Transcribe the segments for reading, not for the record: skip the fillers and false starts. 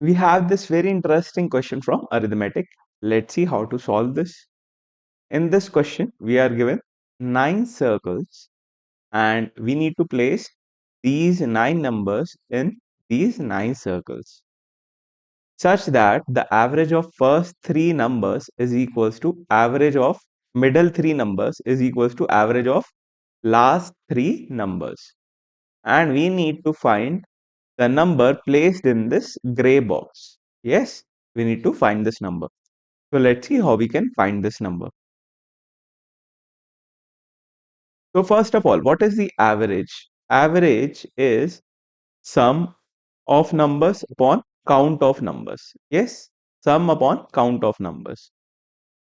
we have this very interesting question from arithmetic. Let's see how to solve this. In this question, we are given 9 circles and we need to place these 9 numbers in these 9 circles such that the average of first 3 numbers is equals to average of middle 3 numbers is equals to average of last 3 numbers. And we need to find the number placed in this gray box. Yes, we need to find this number. So let's see how we can find this number. So first of all, what is the average? Average is sum of numbers upon count of numbers. Yes, sum upon count of numbers.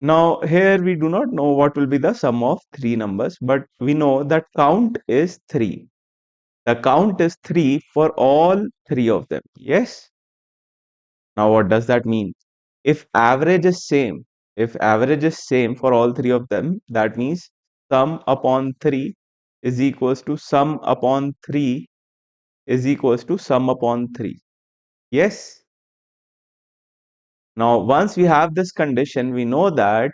Now here we do not know what will be the sum of 3 numbers, but we know that count is 3. The count is 3 for all 3 of them. Yes. Now what does that mean? If average is same, for all 3 of them, that means sum upon 3 is equals to sum upon 3 is equals to sum upon 3. Yes. Now once we have this condition, we know that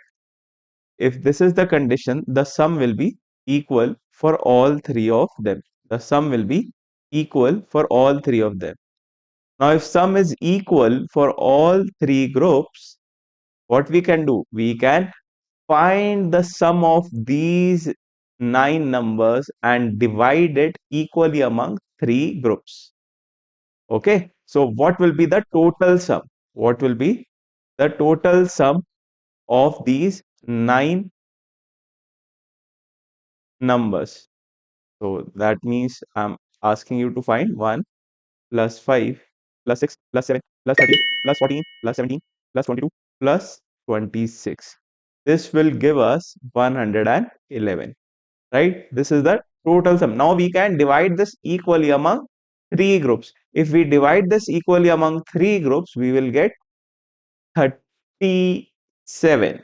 if this is the condition, the sum will be equal for all 3 of them. The sum will be equal for all 3 of them. Now if sum is equal for all 3 groups, what we can do? We can find the sum of these 9 numbers and divide it equally among 3 groups. Okay, so what will be the total sum? What will be the total sum of these 9 numbers? So that means I'm asking you to find 1 plus 5 plus 6 plus 7 plus 13 plus 14 plus 17 plus 22 plus 26. This will give us 111, right? This is the total sum. Now we can divide this equally among 3 groups. If we divide this equally among 3 groups, we will get 37.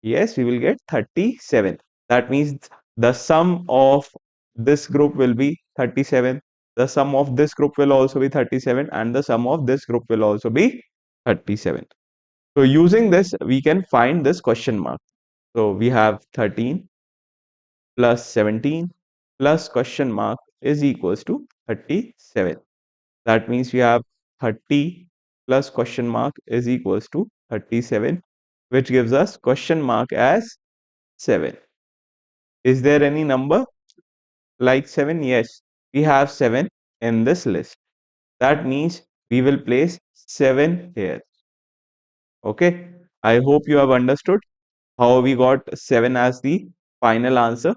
Yes, we will get 37. That means the sum of this group will be 37. The sum of this group will also be 37 and the sum of this group will also be 37. So using this, we can find this question mark. So we have 13 plus 17 plus question mark is equals to 37. That means we have 30 plus question mark is equals to 37, which gives us question mark as 7. Is there any number like 7? Yes, we have 7 in this list. That means we will place 7 here. Okay, I hope you have understood how we got 7 as the final answer.